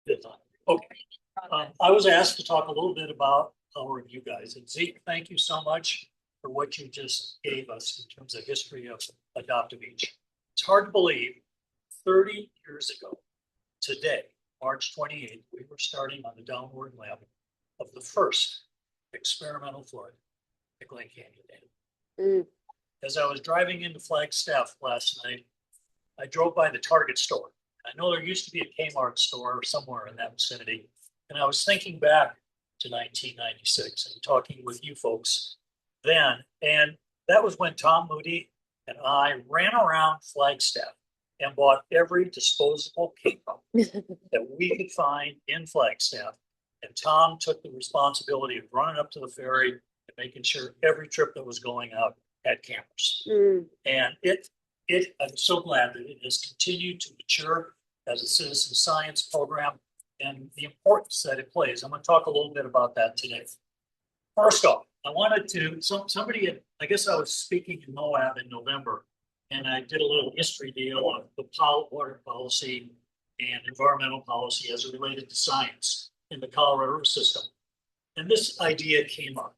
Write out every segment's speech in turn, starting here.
Good time. Okay. I was asked to talk a little bit about our review guys. And Zeke, thank you so much for what you just gave us in terms of history of Adopt a Beach. It's hard to believe 30 years ago today, March 28th, we were starting on the downward limb of the first experimental flood at Glen Canyon Dam. As I was driving into Flagstaff last night, I drove by the Target store. I know there used to be a Kmart store somewhere in that vicinity. And I was thinking back to 1996 and talking with you folks then. And that was when Tom Moody and I ran around Flagstaff and bought every disposable Kmart that we could find in Flagstaff. And Tom took the responsibility of running up to the ferry and making sure every trip that was going out had campers. And I'm so glad that it has continued to mature as a citizen science program and the importance that it plays. I'm going to talk a little bit about that today. First off, I wanted to, I guess I was speaking in Moab in November, and I did a little history deal on the water policy and environmental policy as it related to science in the Colorado River system. And this idea came up.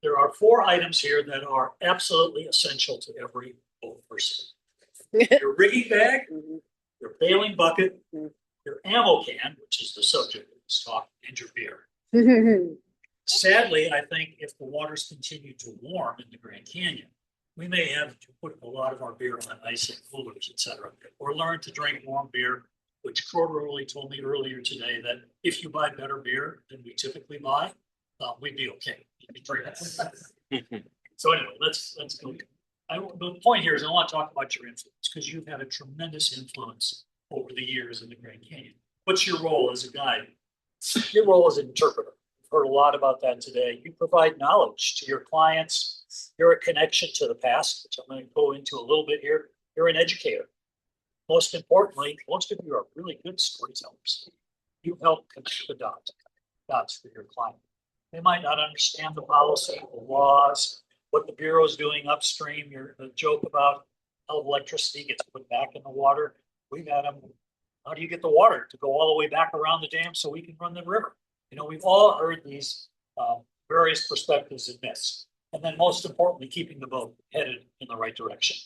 There are 4 items here that are absolutely essential to every boat person. Your rigging bag, your bailing bucket, your ammo can, which is the subject of this talk, and your beer. Sadly, I think if the waters continue to warm in the Grand Canyon, we may have to put a lot of our beer on ice and coolers, etc., or learn to drink warm beer, which Corderly told me earlier today that if you buy better beer than we typically buy, we'd be okay. So anyway, let's go. The point here is I want to talk about your influence because you've had a tremendous influence over the years in the Grand Canyon. What's your role as a guide? Your role as an interpreter. We've heard a lot about that today. You provide knowledge to your clients. You're a connection to the past, which I'm going to go into a little bit here. You're an educator. Most importantly, most of you are really good storytellers. You help connect the dots for your client. They might not understand the policy, the laws, what the Bureau is doing upstream. The joke about how electricity gets put back in the water. We've had them, how do you get the water to go all the way back around the dam so we can run the river? You know, we've all heard these various perspectives in this. And then most importantly, keeping the boat headed in the right direction.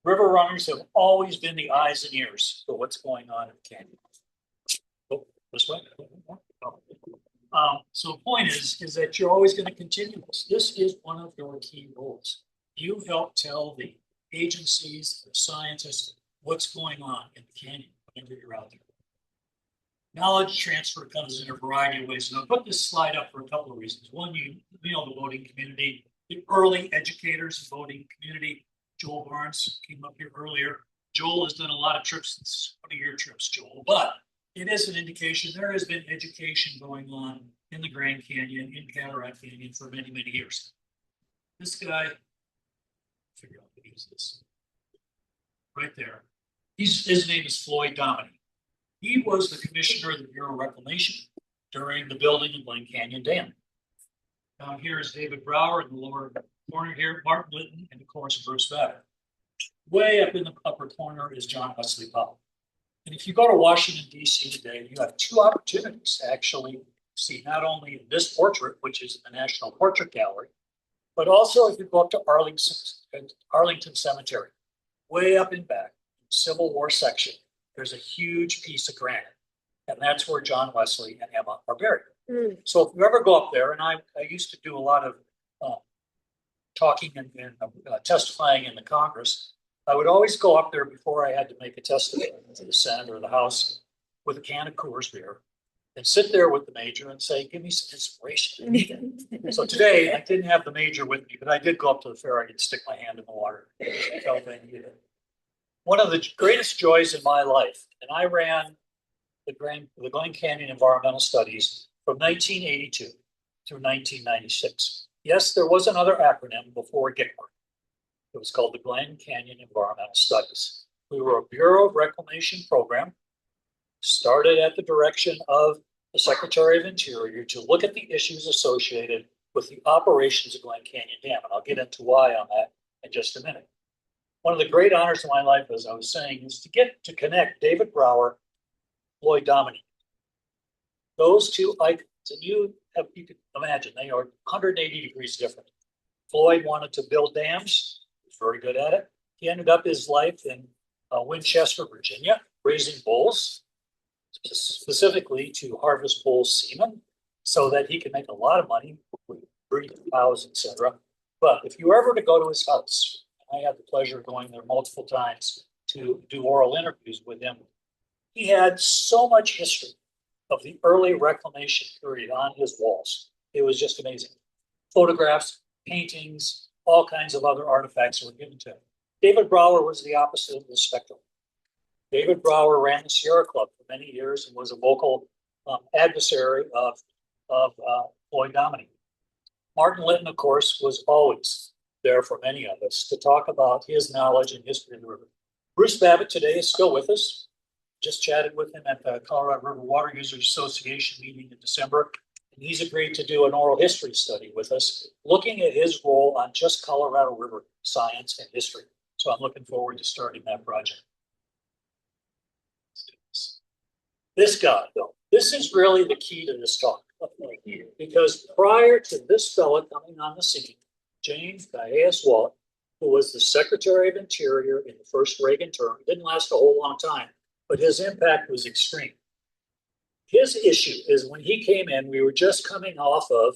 River runners have always been the eyes and ears for what's going on in the canyon. Oh, this way. So the point is that you're always going to continue this. This is one of your key roles. You help tell the agencies, the scientists, what's going on in the canyon whenever you're out there. Knowledge transfer comes in a variety of ways. And I'll put this slide up for a couple of reasons. One, you know the voting community, the early educators in the voting community. Joel Barnes came up here earlier. Joel has done a lot of trips, 20-year trips, Joel, but it is an indication there has been education going on in the Grand Canyon, in Cataract Canyon for many, many years. This guy, figure out what is this, right there. His name is Floyd Dominy. He was the commissioner of the Bureau of Reclamation during the building of Glen Canyon Dam. Down here is David Brower in the lower corner here, Martin Litton, and of course Bruce Batter. Way up in the upper corner is John Wesley Powell. And if you go to Washington, D.C. today, you have 2 opportunities to actually see not only this portrait, which is in the National Portrait Gallery, but also if you go up to Arlington Cemetery, way up in back, Civil War section, there's a huge piece of granite. And that's where John Wesley and Emma are buried. So if you ever go up there, and I used to do a lot of talking and testifying in the Congress, I would always go up there before I had to make a testimony to the Senate or the House with a can of Coors beer and sit there with the major and say, give me some inspiration. So today I didn't have the major with me, but I did go up to the fair. I did stick my hand in the water. I felt I needed it. One of the greatest joys in my life, and I ran the Glen Canyon Environmental Studies from 1982 through 1996. Yes, there was another acronym before GTS. It was called the Glen Canyon Environmental Studies. We were a Bureau of Reclamation program, started at the direction of the Secretary of Interior to look at the issues associated with the operations of Glen Canyon Dam. And I'll get into why on that in just a minute. One of the great honors of my life, as I was saying, is to get to connect David Brower, Floyd Dominy. Those two icons, and you can imagine they are 180 degrees different. Floyd wanted to build dams. He was very good at it. He ended up his life in Winchester, Virginia, raising bulls, specifically to harvest bull semen, so that he could make a lot of money breeding cows, etc. But if you were ever to go to his house, I had the pleasure of going there multiple times to do oral interviews with him. He had so much history of the early reclamation period on his walls. It was just amazing. Photographs, paintings, all kinds of other artifacts were given to him. David Brower was the opposite of the spectrum. David Brower ran the Sierra Club for many years and was a vocal adversary of Floyd Dominy. Martin Litton, of course, was always there for many of us to talk about his knowledge and history of the river. Bruce Babbitt today is still with us. Just chatted with him at the Colorado River Water Users Association meeting in December. And he's agreed to do an oral history study with us, looking at his role on just Colorado River science and history. So I'm looking forward to starting that project. This guy, though, this is really the key to this talk. Because prior to this fella coming on the scene, James Gaius-Watt, who was the Secretary of Interior in the first Reagan term, didn't last a whole long time, but his impact was extreme. His issue is when he came in, we were just coming off of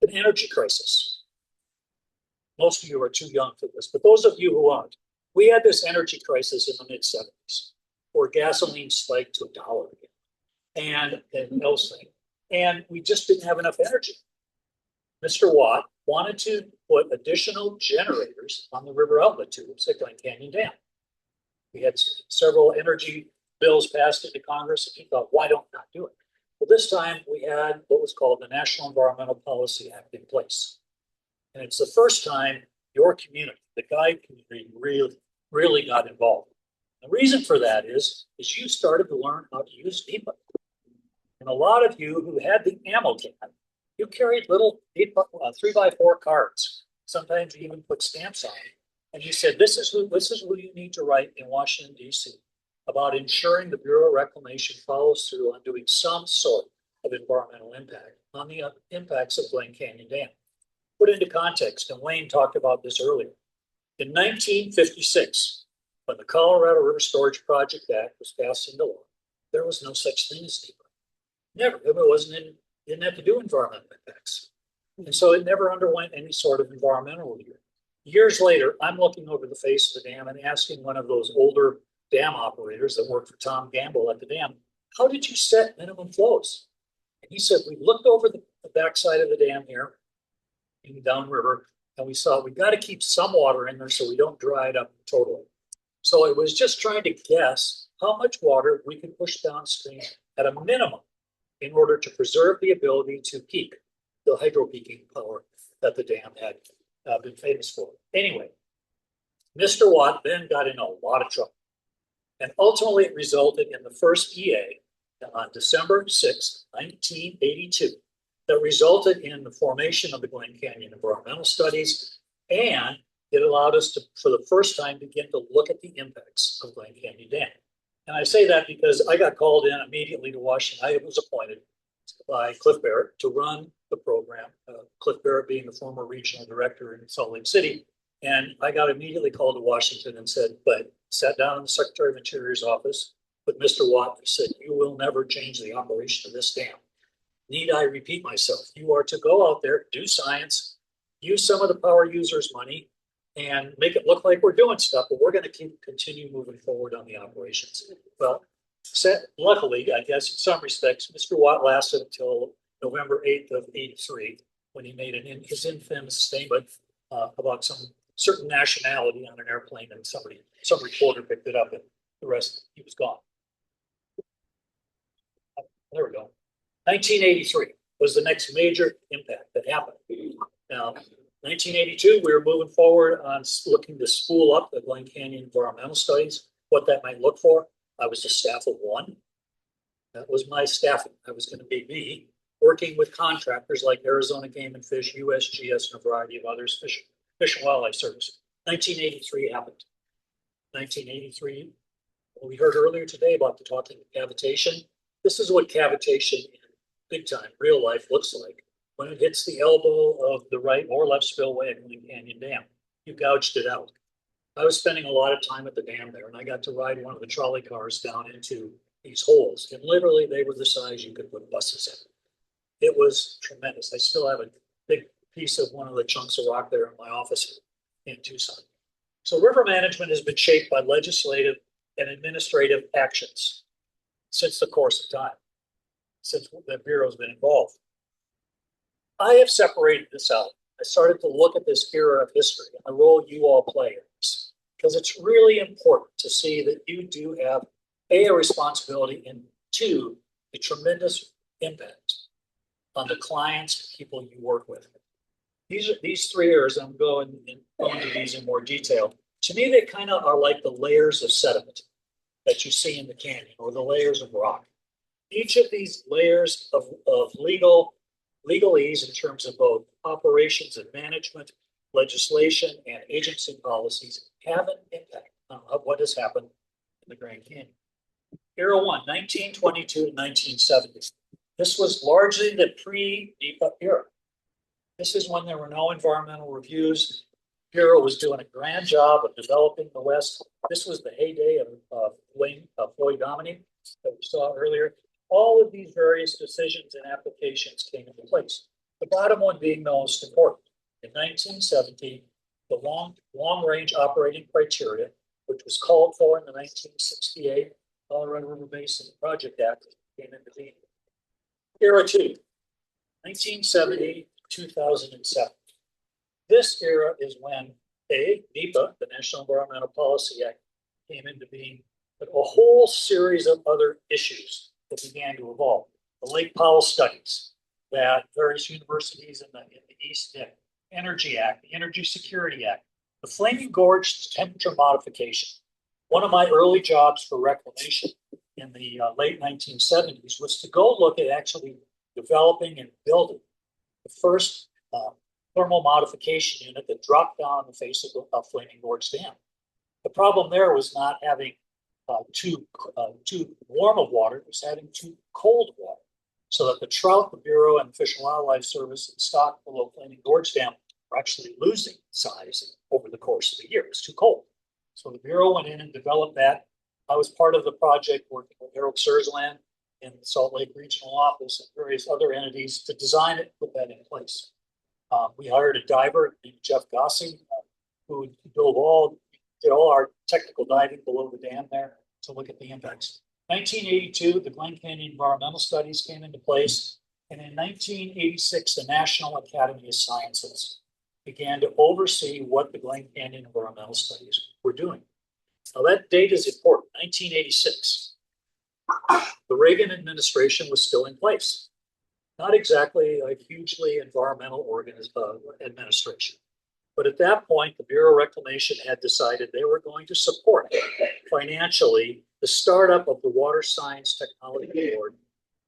an energy crisis. Most of you are too young for this, but those of you who aren't, we had this energy crisis in the mid-70s where gasoline spiked to $1 again and those things. And we just didn't have enough energy. Mr. Watt wanted to put additional generators on the river outlet tubes at Glen Canyon Dam. We had several energy bills passed into Congress, and he thought, why don't we not do it? Well, this time we had what was called the National Environmental Policy Act in place. And it's the first time your community, the guide community, really got involved. The reason for that is you started to learn how to use NEPA. And a lot of you who had the ammo can, you carried little 3x4 cards. Sometimes you even put stamps on it. And you said, this is who you need to write in Washington, D.C. about ensuring the Bureau of Reclamation follows through on doing some sort of environmental impact on the impacts of Glen Canyon Dam. Put into context, and Wayne talked about this earlier. In 1956, when the Colorado River Storage Project Act was passed into law, there was no such thing as NEPA. Never. It didn't have to do environmental impacts. And so it never underwent any sort of environmental review. Years later, I'm looking over the face of the dam and asking one of those older dam operators that worked for Tom Gamble at the dam, how did you set minimum flows? And he said, we looked over the backside of the dam here in the downriver, and we saw we got to keep some water in there so we don't dry it up totally. So it was just trying to guess how much water we could push downstream at a minimum in order to preserve the ability to peak the hydro peaking power that the dam had been famous for. Anyway, Mr. Watt then got in a lot of trouble. And ultimately it resulted in the first EA on December 6, 1982, that resulted in the formation of the Glen Canyon Environmental Studies, and it allowed us to, for the first time, begin to look at the impacts of Glen Canyon Dam. And I say that because I got called in immediately to Washington. I was appointed by Cliff Barrett to run the program, Cliff Barrett being the former regional director in Salt Lake City. And I got immediately called to Washington and sat down in the Secretary of Interior's office with Mr. Watt and said, you will never change the operation of this dam. Need I repeat myself? You are to go out there, do science, use some of the power users' money, and make it look like we're doing stuff, but we're going to continue moving forward on the operations. Well, luckily, I guess in some respects, Mr. Watt lasted until November 8th of 83, when he made his infamous statement about some certain nationality on an airplane, and some reporter picked it up, and the rest, he was gone. There we go. 1983 was the next major impact that happened. Now, 1982, we were moving forward on looking to spool up the Glen Canyon environmental studies, what that might look for. I was the staff of one. That was my staffing. I was going to be me, working with contractors like Arizona Game and Fish, USGS, and a variety of others, Fish and Wildlife Service. 1983 happened. 1983, we heard earlier today about the talking of cavitation. This is what cavitation in big time, real life looks like when it hits the elbow of the right or left spillway at Glen Canyon Dam. You gouged it out. I was spending a lot of time at the dam there, and I got to ride one of the trolley cars down into these holes, and literally they were the size you could put buses in. It was tremendous. I still have a big piece of one of the chunks of rock there in my office in Tucson. So river management has been shaped by legislative and administrative actions since the course of time, since the Bureau's been involved. I have separated this out. I started to look at this era of history and the role you all play in this, because it's really important to see that you do have a responsibility, and two, a tremendous impact on the clients, people you work with. These 3 areas, I'm going into these in more detail. To me, they kind of are like the layers of sediment that you see in the canyon, or the layers of rock. Each of these layers of legalese in terms of both operations and management, legislation, and agency policies have an impact on what has happened in the Grand Canyon. Era 1, 1922 to 1970. This was largely the pre-NEPA era. This is when there were no environmental reviews. Bureau was doing a grand job of developing the West. This was the heyday of Floyd Dominic that we saw earlier. All of these various decisions and applications came into place. The bottom one being the most important. In 1970, the long-range operating criteria, which was called for in the 1968 Colorado River Basin Project Act, came into being. Era 2, 1970 to 2007. This era is when NEPA, the National Environmental Policy Act, came into being, but a whole series of other issues that began to evolve. The Lake Powell studies that various universities in the East did, Energy Act, the Energy Security Act, the Flaming Gorge temperature modification. One of my early jobs for reclamation in the late 1970s was to go look at actually developing and building the first thermal modification unit that dropped down the face of the Flaming Gorge Dam. The problem there was not having too warm of water, it was having too cold water. So that the trout, the Bureau, and the Fish and Wildlife Service and stock below Flaming Gorge Dam were actually losing size over the course of the year. It was too cold. So the Bureau went in and developed that. I was part of the project working with Harold Sursland in the Salt Lake Regional Office and various other entities to design it, put that in place. We hired a diver named Jeff Gossi, who did all our technical diving below the dam there to look at the impacts. 1982, the Glen Canyon environmental studies came into place. And in 1986, the National Academy of Sciences began to oversee what the Glen Canyon environmental studies were doing. Now that date is important, 1986. The Reagan administration was still in place. Not exactly a hugely environmental administration. But at that point, the Bureau of Reclamation had decided they were going to support financially the startup of the Water Science Technology Board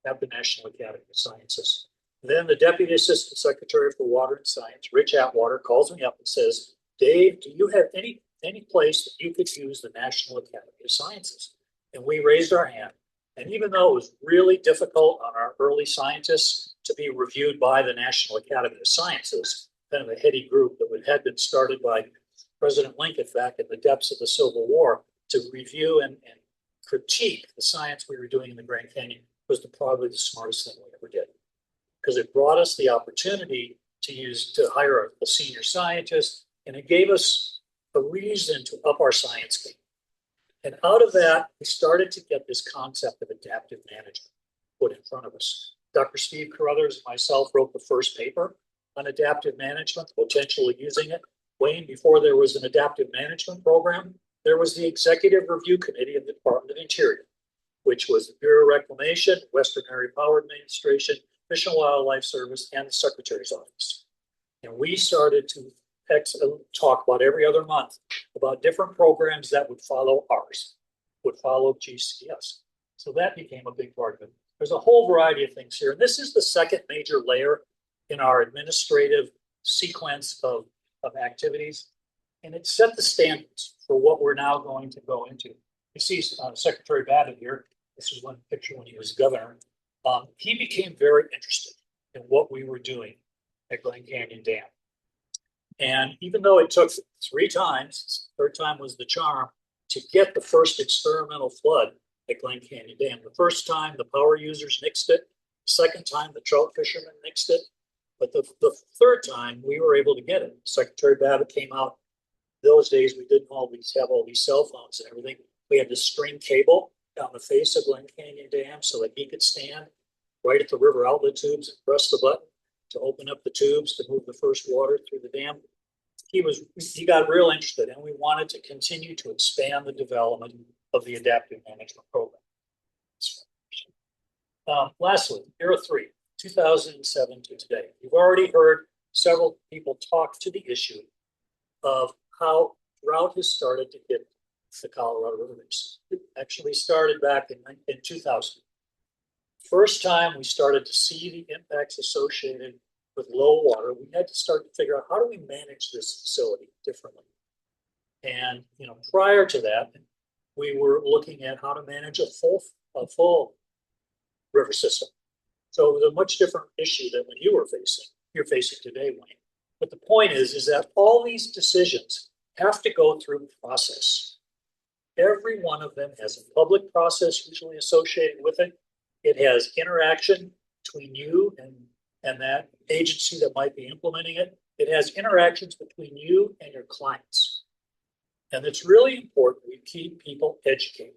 at the National Academy of Sciences. Then the Deputy Assistant Secretary for Water and Science, Rich Atwater, calls me up and says, Dave, do you have any place that you could use the National Academy of Sciences? And we raised our hand. And even though it was really difficult on our early scientists to be reviewed by the National Academy of Sciences, kind of a heady group that had been started by President Lincoln back in the depths of the Civil War to review and critique the science we were doing in the Grand Canyon, was probably the smartest thing we ever did. Because it brought us the opportunity to hire a senior scientist, and it gave us a reason to up our science game. And out of that, we started to get this concept of adaptive management put in front of us. Dr. Steve Carruthers and myself wrote the first paper on adaptive management, potentially using it. Wayne, before there was an adaptive management program, there was the Executive Review Committee of the Department of Interior, which was the Bureau of Reclamation, Western Area Power Administration, Fish and Wildlife Service, and the Secretary's Office. And we started to talk about every other month about different programs that would follow ours, would follow GCS. So that became a big part of it. There's a whole variety of things here. And this is the second major layer in our administrative sequence of activities. And it set the standards for what we're now going to go into. You see Secretary Babbitt here. This is one picture when he was governor. He became very interested in what we were doing at Glen Canyon Dam. And even though it took 3 times, third time was the charm, to get the first experimental flood at Glen Canyon Dam. The first time the power users nixed it, the second time the trout fishermen nixed it, but the third time we were able to get it. Secretary Babbitt came out. Those days we didn't always have all these cell phones and everything. We had to string cable down the face of Glen Canyon Dam so that he could stand right at the river outlet tubes and press the button to open up the tubes to move the first water through the dam. He got real interested, and we wanted to continue to expand the development of the adaptive management program. Lastly, Era 3, 2007 to today. You've already heard several people talk to the issue of how drought has started to hit the Colorado River Basin. It actually started back in 2000. First time we started to see the impacts associated with low water, we had to start to figure out how do we manage this facility differently. And prior to that, we were looking at how to manage a full river system. So it was a much different issue than what you're facing today, Wayne. But the point is that all these decisions have to go through process. Every one of them has a public process usually associated with it. It has interaction between you and that agency that might be implementing it. It has interactions between you and your clients. And it's really important we keep people educated.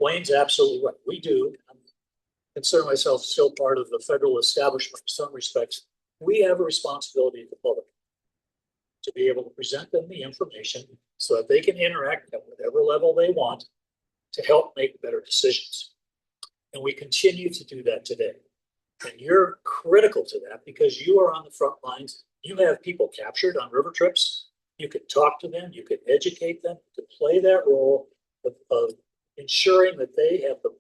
Wayne's absolutely right. We do. I consider myself still part of the federal establishment in some respects. We have a responsibility to the public to be able to present them the information so that they can interact at whatever level they want to help make better decisions. And we continue to do that today. And you're critical to that because you are on the front lines. You have people captured on river trips. You can talk to them. You can educate them to play that role of ensuring that they have the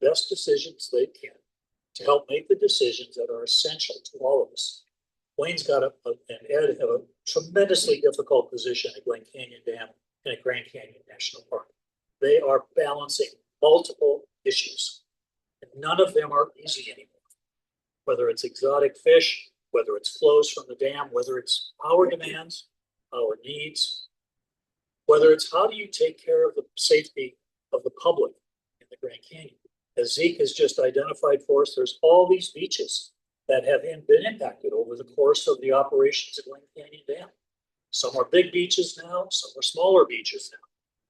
best decisions they can to help make the decisions that are essential to all of us. Wayne's got and Ed have a tremendously difficult position at Glen Canyon Dam and at Grand Canyon National Park. They are balancing multiple issues, and none of them are easy anymore. Whether it's exotic fish, whether it's flows from the dam, whether it's power demands, power needs, whether it's how do you take care of the safety of the public in the Grand Canyon. As Zeke has just identified for us, there's all these beaches that have been impacted over the course of the operations at Glen Canyon Dam. Some are big beaches now, some are smaller beaches now.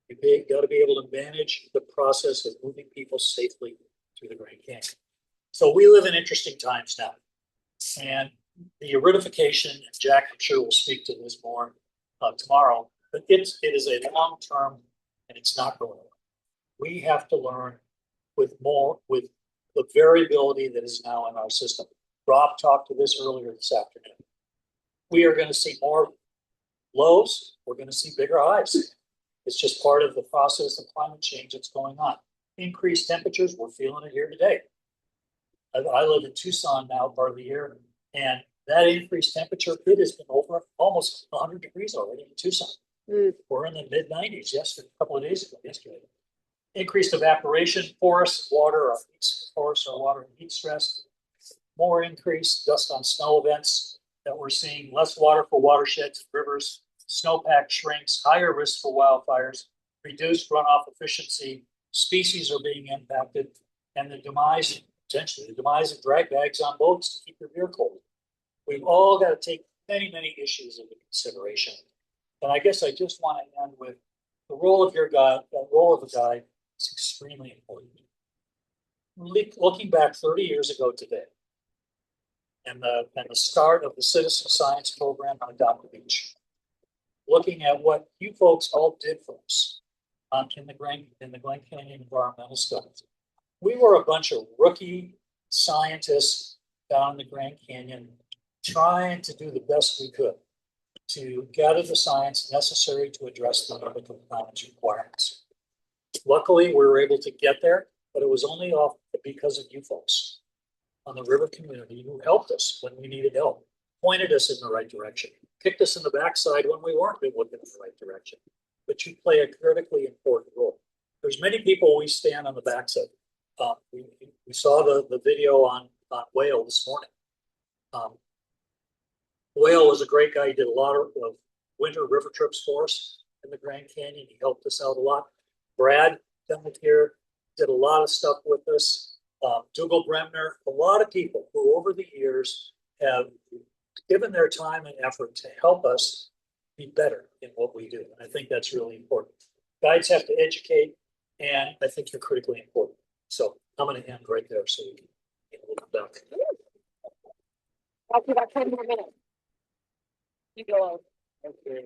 You've got to be able to manage the process of moving people safely through the Grand Canyon. So we live in interesting times now. And the aridification, and Jack, I'm sure will speak to this more tomorrow, but it is a long-term and it's not going away. We have to learn with the variability that is now in our system. Rob talked to this earlier this afternoon. We are going to see more lows. We're going to see bigger highs. It's just part of the process of climate change that's going on. Increased temperatures, we're feeling it here today. I live in Tucson now part of the year, and that increased temperature, it has been over almost 100 degrees already in Tucson. We're in the mid-90s yesterday, a couple of days ago, yesterday. Increased evaporation, forests, water, forests are water and heat stress. More increased dust on snow events that we're seeing, less water for watersheds, rivers, snowpack shrinks, higher risk for wildfires, reduced runoff efficiency, species are being impacted, and potentially the demise of drag bags on boats to keep your beer cold. We've all got to take many, many issues into consideration. And I guess I just want to end with the role of a guide is extremely important. Looking back 30 years ago today, and the start of the citizen science program on Adopt a Beach, looking at what you folks all did for us in the Glen Canyon environmental studies. We were a bunch of rookie scientists down in the Grand Canyon trying to do the best we could to gather the science necessary to address the Arctic climate's requirements. Luckily, we were able to get there, but it was only because of you folks on the river community who helped us when we needed help, pointed us in the right direction, kicked us in the backside when we weren't looking in the right direction. But you play a critically important role. There's many people we stand on the backs of We saw the video on Whale this morning. Whale was a great guy. He did a lot of winter river trips for us in the Grand Canyon. He helped us out a lot. Brad down here did a lot of stuff with us. Dougal Bremner, a lot of people who over the years have given their time and effort to help us be better in what we do. And I think that's really important. Guides have to educate, and I think you're critically important. So I'm going to end right there so we can look back. I'll give about 10 more minutes. You go. Okay.